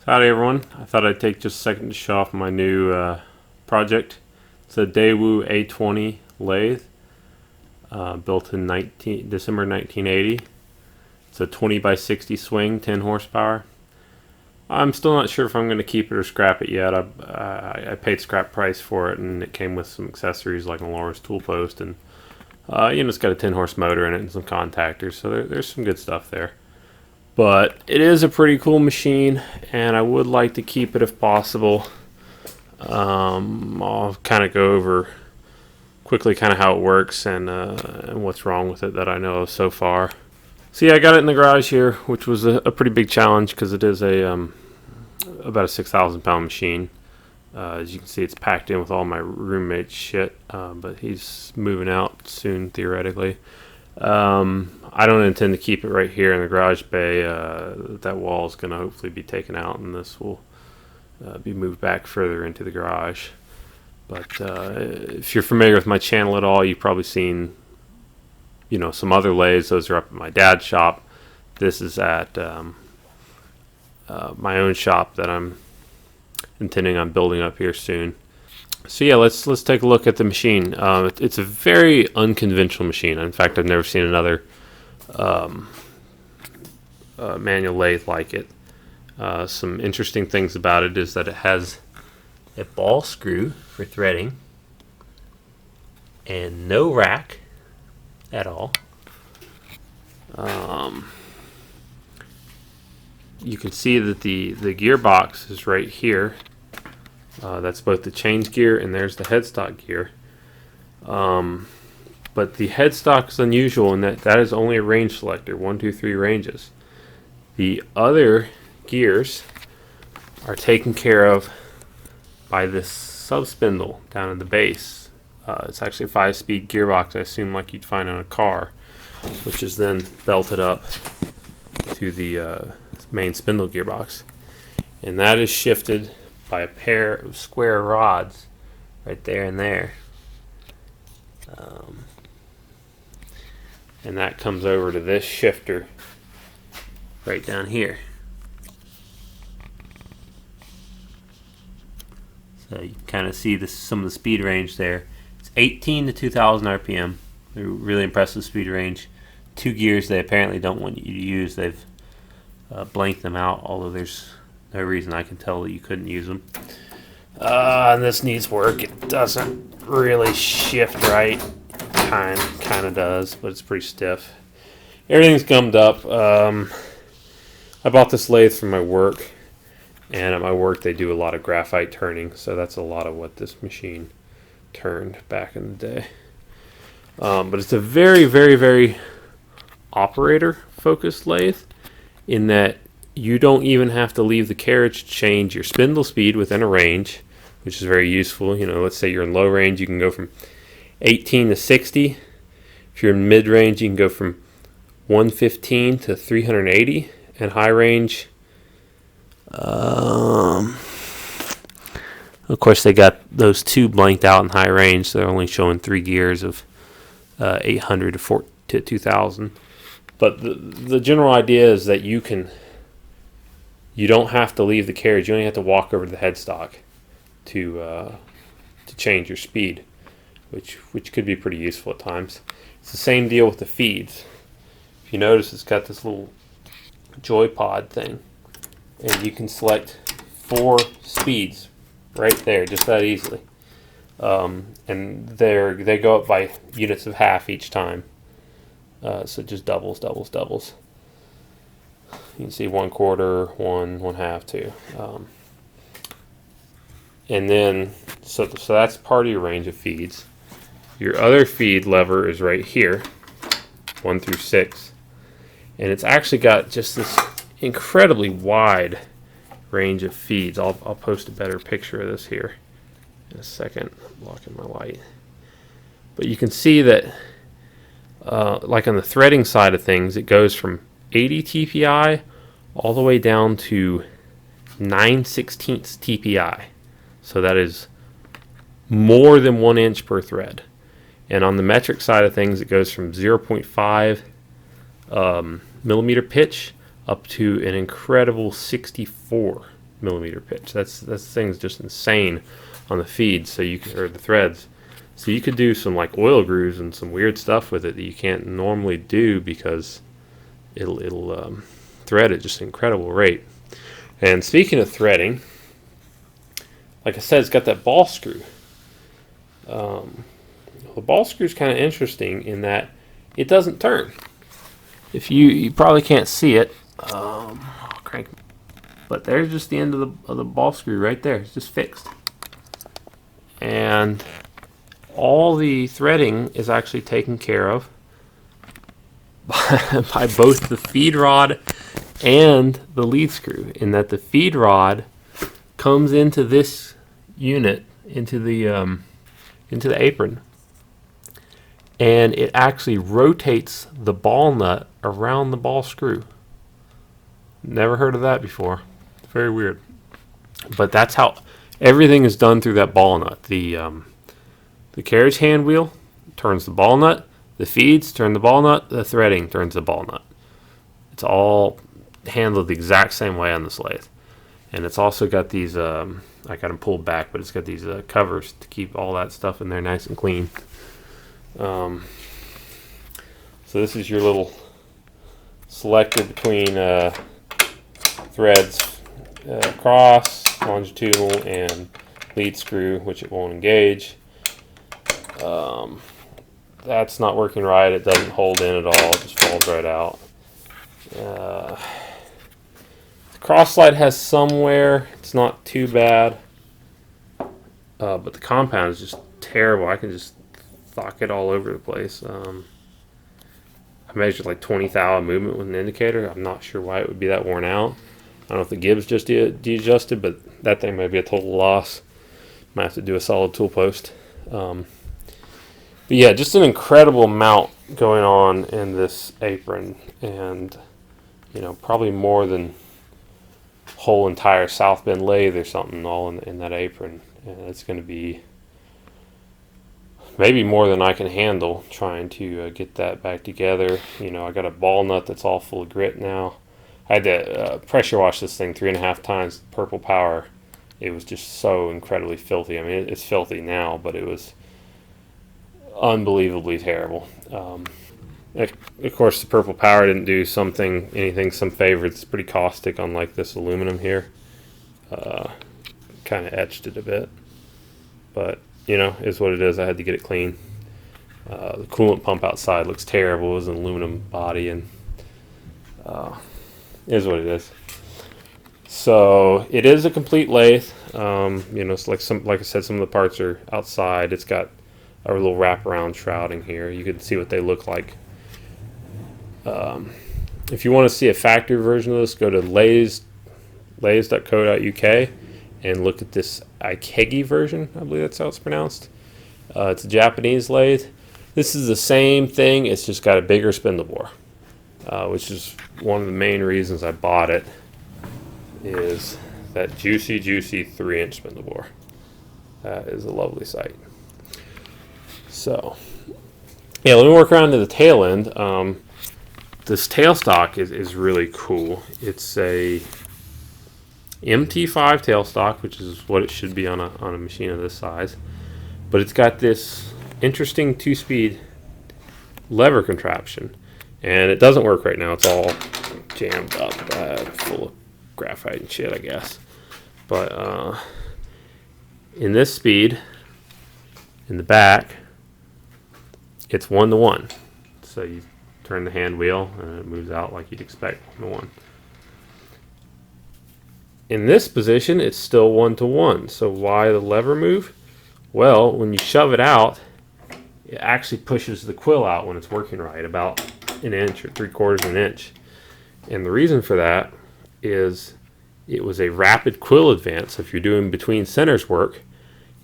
Howdy everyone, I thought I'd take just a second to show off my new project. It's a Daewoo A20 lathe, built in December 1980. It's a 20 by 60 swing, 10 horsepower. I'm still not sure if I'm going to keep it or scrap it yet. I paid scrap price for it, and it came with some accessories like a Laura's tool post, and it's got a 10 horse motor in it and some contactors, so there's some good stuff there. But it is a pretty cool machine, and I would like to keep it if possible. I'll kind of go over quickly kind of how it works and what's wrong with it that I know of so far. So yeah, I got it in the garage here, which was a pretty big challenge because it is about a 6,000 pound machine. As you can see, it's packed in with all my roommate's shit, but he's moving out soon theoretically. I don't intend to keep it right here in the garage bay. That wall is going to hopefully be taken out, and this will be moved back further into the garage. But if you're familiar with my channel at all, you've probably seen some other lathes. Those are up at my dad's shop. This is at my own shop that I'm intending on building up here soon. So yeah, let's take a look at the machine. It's a very unconventional machine. In fact, I've never seen another manual lathe like it. Some interesting things about it is that it has a ball screw for threading and no rack at all. You can see that the gearbox is right here. That's both the change gear and there's the headstock gear. But the headstock is unusual in that is only a range selector, 1, 2, 3 ranges. The other gears are taken care of by this sub spindle down in the base. It's actually a 5-speed gearbox, I assume, like you'd find on a car, which is then belted up to the main spindle gearbox, and that is shifted by a pair of square rods right there and there, and that comes over to this shifter right down here. So you can kind of see some of the speed range there. It's 18 to 2,000 RPM. They're really impressive speed range. 2 gears they apparently don't want you to use. They've blanked them out, although there's no reason I can tell that you couldn't use them. And this needs work. It doesn't really shift right. Kind of does, but it's pretty stiff. Everything's gummed up. I bought this lathe from my work, and at my work they do a lot of graphite turning, so that's a lot of what this machine turned back in the day. But it's a very, very, very operator-focused lathe in that you don't even have to leave the carriage to change your spindle speed within a range, which is very useful. Let's say you're in low range, you can go from 18 to 60. If you're in mid range, you can go from 115 to 380, and high range, of course they got those 2 blanked out in high range, so they're only showing 3 gears of 800 to 2000. But the general idea is that you don't have to leave the carriage. You only have to walk over to the headstock to change your speed, which could be pretty useful at times. It's the same deal with the feeds. If you notice, it's got this little joy pod thing, and you can select 4 speeds right there, just that easily. And they go up by units of half each time. So just doubles. You can see 1/4, 1, 1/2, 2. And then, so that's part of your range of feeds. Your other feed lever is right here, 1 through 6. And it's actually got just this incredibly wide range of feeds. I'll post a better picture of this here in a second. I'm blocking my light. But you can see that like on the threading side of things, it goes from 80 TPI all the way down to 9/16 TPI. So that is more than 1 inch per thread. And on the metric side of things, it goes from 0.5 millimeter pitch up to an incredible 64 millimeter pitch. That thing's just insane on the feeds, so you can, or the threads. So you could do some like oil grooves and some weird stuff with it that you can't normally do because it'll thread at just an incredible rate. And speaking of threading, like I said, it's got that ball screw. The ball screw is kind of interesting in that it doesn't turn. If you probably can't see it, I'll crank, but there's just the end of the ball screw right there. It's just fixed, and all the threading is actually taken care of by both the feed rod and the lead screw. In that the feed rod comes into this unit, into the apron, and it actually rotates the ball nut around the ball screw. Never heard of that before. Very weird. But that's how everything is done through that ball nut. The carriage hand wheel turns the ball nut, the feeds turn the ball nut, the threading turns the ball nut. It's all handled the exact same way on this lathe. And it's also got these, I got them pulled back, but it's got these covers to keep all that stuff in there nice and clean. So this is your little selected between threads, cross, longitudinal, and lead screw, which it won't engage. That's not working right. It doesn't hold in at all. It just falls right out. The cross slide has some wear. It's not too bad. But the compound is just terrible. I can just thock it all over the place. I measured like 20 thou movement with an indicator. I'm not sure why it would be that worn out. I don't know if the gib's just de-adjusted, but that thing might be a total loss. Might have to do a solid tool post. But yeah, just an incredible amount going on in this apron, and you know, probably more than whole entire South Bend lathe or something all in that apron. And it's going to be maybe more than I can handle trying to get that back together. You know, I got a ball nut that's all full of grit now. I had to pressure wash this thing 3.5 times. Purple Power. It was just so incredibly filthy. I mean, it's filthy now, but it was unbelievably terrible. Of course, the Purple Power didn't do some favorites. It's pretty caustic, unlike this aluminum here. Kind of etched it a bit, but you know, is what it is. I had to get it clean. The coolant pump outside looks terrible. It was an aluminum body, and is what it is. So it is a complete lathe. You know, it's like I said, some of the parts are outside. It's got a little wraparound shrouding here. You can see what they look like. If you want to see a factory version of this, go to lathes.co.uk and look at this Ikegi version. I believe that's how it's pronounced. It's a Japanese lathe. This is the same thing. It's just got a bigger spindle bore, which is one of the main reasons I bought it. Is that juicy 3-inch spindle bore. That is a lovely sight. So, yeah, let me work around to the tail end. This tailstock is really cool. It's a MT5 tailstock, which is what it should be on a machine of this size. But it's got this interesting 2-speed lever contraption. And it doesn't work right now. It's all jammed up, full of graphite and shit, I guess. But in this speed, in the back, it's 1-to-1. So you turn the hand wheel and it moves out like you'd expect 1-to-1. In this position, it's still 1-to-1. So why the lever move? Well, when you shove it out, it actually pushes the quill out when it's working right, about 1 inch or 3/4 of an inch. And the reason for that is it was a rapid quill advance. So if you're doing between centers work,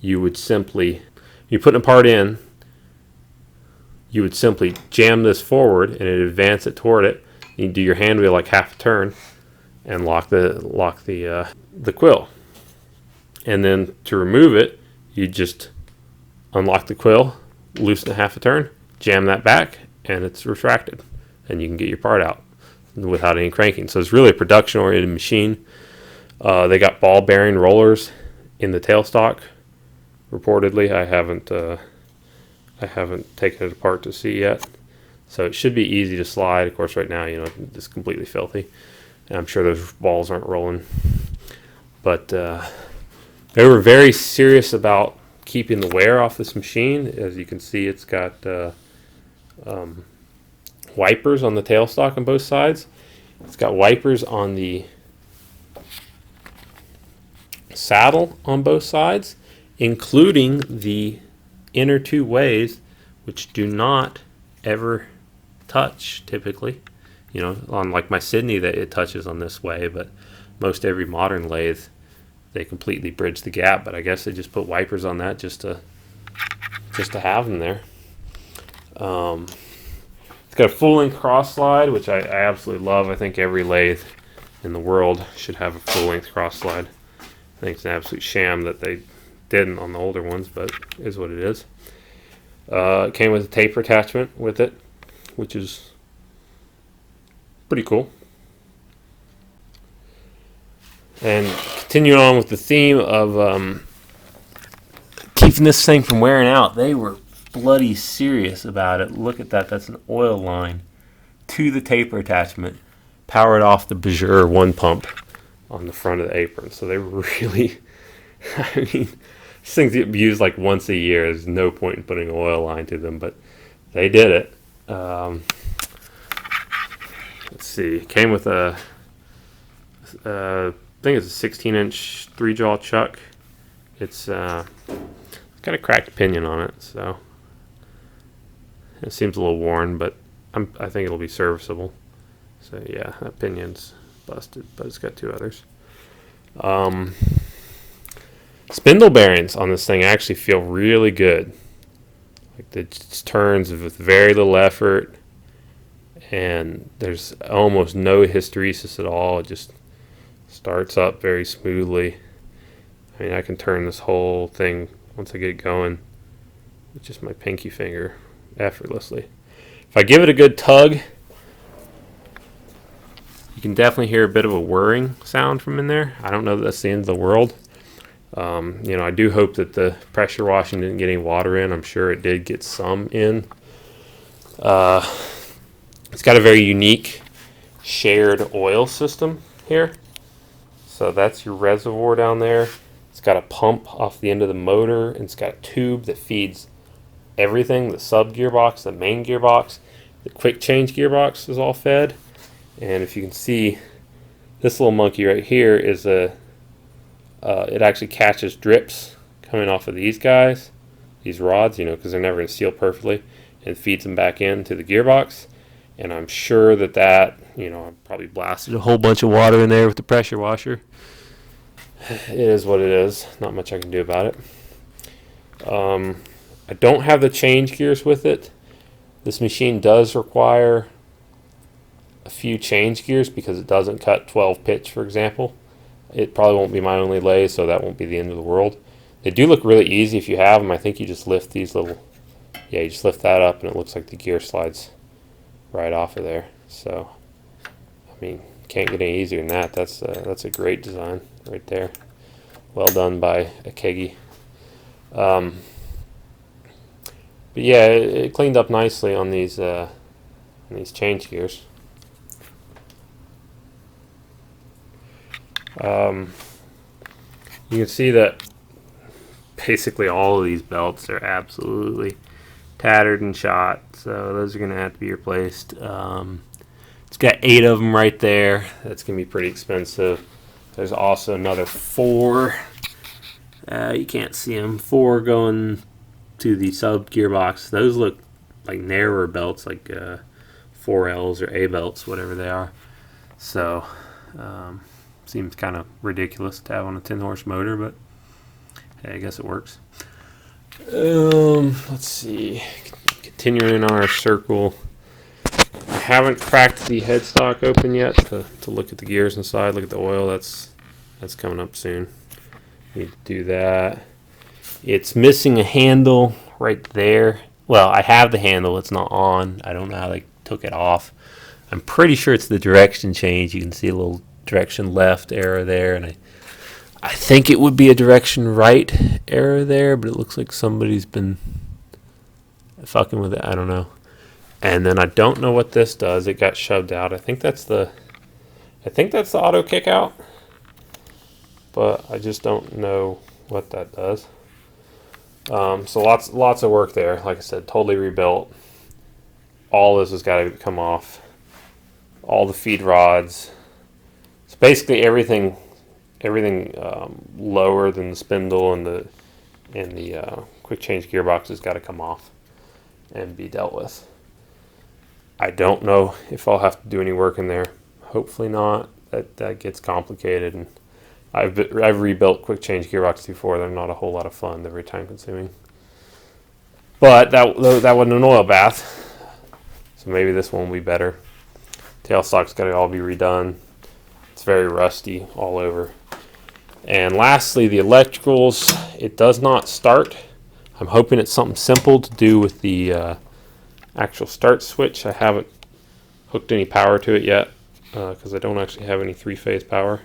you would simply, you put a part in, you would simply jam this forward and it advance it toward it. You do your hand wheel like half a turn and lock the quill. And then to remove it, you just unlock the quill, loosen it half a turn, jam that back, and it's retracted. And you can get your part out without any cranking. So it's really a production-oriented machine. They got ball bearing rollers in the tailstock. Reportedly, I haven't taken it apart to see yet. So it should be easy to slide. Of course, right now, it's completely filthy. And I'm sure those balls aren't rolling. But they were very serious about keeping the wear off this machine. As you can see, it's got wipers on the tailstock on both sides. It's got wipers on the saddle on both sides, including the inner two ways, which do not ever touch typically. On like my Sydney, that it touches on this way, but most every modern lathe, they completely bridge the gap. But I guess they just put wipers on that just to have them there. It's got a full-length cross slide, which I absolutely love. I think every lathe in the world should have a full-length cross slide. I think it's an absolute sham that they didn't on the older ones, but it is what it is. It came with a taper attachment with it, which is pretty cool. And continuing on with the theme of keeping this thing from wearing out, they were bloody serious about it. Look at that. That's an oil line to the taper attachment, powered off the Bajur 1 pump on the front of the apron. So they were really, I mean, these things get used like once a year. There's no point in putting an oil line to them, but they did it. Let's see. It came with I think it's a 16-inch 3-jaw chuck. It's got a cracked pinion on it, so it seems a little worn, but I think it'll be serviceable. So yeah, that pinion's busted, but it's got 2 others. Spindle bearings on this thing actually feel really good. Like it turns with very little effort, and there's almost no hysteresis at all. It just starts up very smoothly. I mean, I can turn this whole thing once I get it going with just my pinky finger effortlessly. If I give it a good tug, you can definitely hear a bit of a whirring sound from in there. I don't know that that's the end of the world. I do hope that the pressure washing didn't get any water in. I'm sure it did get some in. It's got a very unique shared oil system here. So that's your reservoir down there. It's got a pump off the end of the motor, and it's got a tube that feeds everything. The sub gearbox, the main gearbox, the quick change gearbox is all fed. And if you can see, this little monkey right here is it actually catches drips coming off of these guys, these rods, because they're never going to seal perfectly, and feeds them back into the gearbox. And I'm sure that I probably blasted a whole bunch of water in there with the pressure washer. It is what it is. Not much I can do about it. I don't have the change gears with it. This machine does require a few change gears because it doesn't cut 12 pitch, for example. It probably won't be my only lathe, so that won't be the end of the world. They do look really easy if you have them. I think you just lift these little, you just lift that up and it looks like the gear slides right off of there. So, I mean, can't get any easier than that. That's a great design right there. Well done by a keggy. But yeah, it cleaned up nicely on these change gears. You can see that basically all of these belts are absolutely tattered and shot, so those are going to have to be replaced. It's got 8 of them right there. That's going to be pretty expensive. There's also another 4. You can't see them. 4 going to the sub gearbox. Those look like narrower belts, like 4Ls or A belts, whatever they are. So seems kind of ridiculous to have on a 10-horse motor, but hey, I guess it works. Let's see. Continuing on our circle. I haven't cracked the headstock open yet to look at the gears inside, look at the oil. That's coming up soon. Need to do that. It's missing a handle right there. Well, I have the handle. It's not on. I don't know how they took it off. I'm pretty sure it's the direction change. You can see a little direction left error there, and I think it would be a direction right error there, but it looks like somebody's been fucking with it. I don't know. And then I don't know what this does. It got shoved out. I think that's the auto kick out, but I just don't know what that does. So lots of work there. Like I said, totally rebuilt. All this has got to come off. All the feed rods. So basically everything lower than the spindle and the quick change gearbox has got to come off and be dealt with. I don't know if I'll have to do any work in there. Hopefully not. That gets complicated, and I've rebuilt quick change gearboxes before. They're not a whole lot of fun. They're very time consuming. But that wasn't an oil bath, so maybe this one will be better. Tailstock's got to all be redone. It's very rusty all over. And lastly, the electricals. It does not start. I'm hoping it's something simple to do with the actual start switch. I haven't hooked any power to it yet because I don't actually have any three-phase power.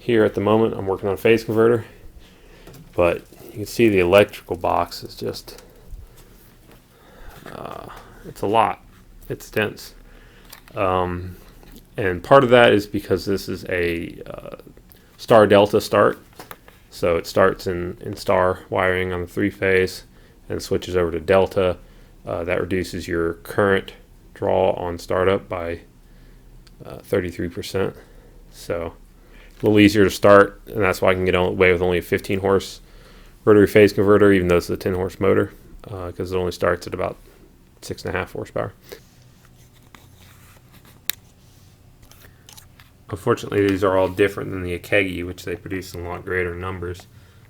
Here at the moment, I'm working on a phase converter, but you can see the electrical box is just, it's a lot. It's dense. And part of that is because this is a star delta start. So it starts in star wiring on the three-phase and switches over to delta. That reduces your current draw on startup by 33%. So a little easier to start, and that's why I can get away with only a 15 horse rotary phase converter, even though it's a 10 horse motor, because it only starts at about 6.5 horsepower. Unfortunately, these are all different than the A20, which they produce in a lot greater numbers.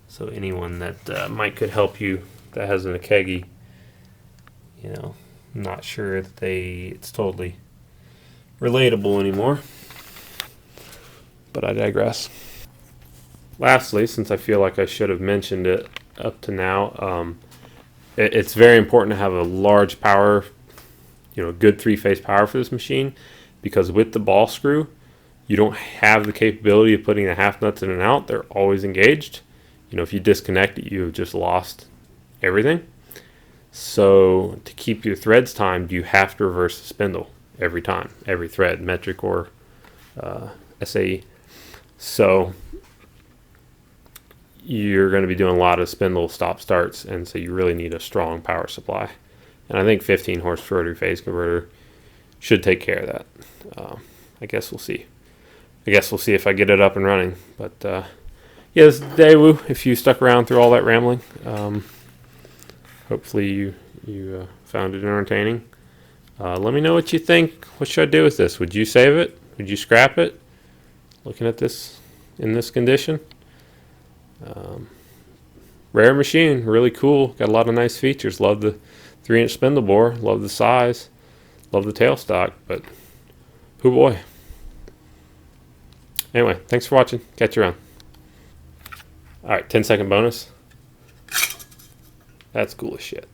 So anyone that could help you that has an A20, you know, I'm not sure that it's totally relatable anymore. But I digress. Lastly, since I feel like I should have mentioned it up to now, it's very important to have a large power, good three-phase power for this machine, because with the ball screw, you don't have the capability of putting the half nuts in and out. They're always engaged. If you disconnect it, you've just lost everything. So to keep your threads timed, you have to reverse the spindle every time, every thread, metric or SAE. So you're going to be doing a lot of spindle stop starts, and so you really need a strong power supply. And I think 15 horse rotary phase converter should take care of that. I guess we'll see. If I get it up and running. But yeah, this is Daewoo. If you stuck around through all that rambling, hopefully you found it entertaining. Let me know what you think. What should I do with this? Would you save it? Would you scrap it? Looking at this in this condition. Rare machine, really cool. Got a lot of nice features. Love the 3-inch spindle bore. Love the size. Love the tailstock. But, hoo boy. Anyway, thanks for watching. Catch you around. Alright, 10-second bonus. That's cool as shit.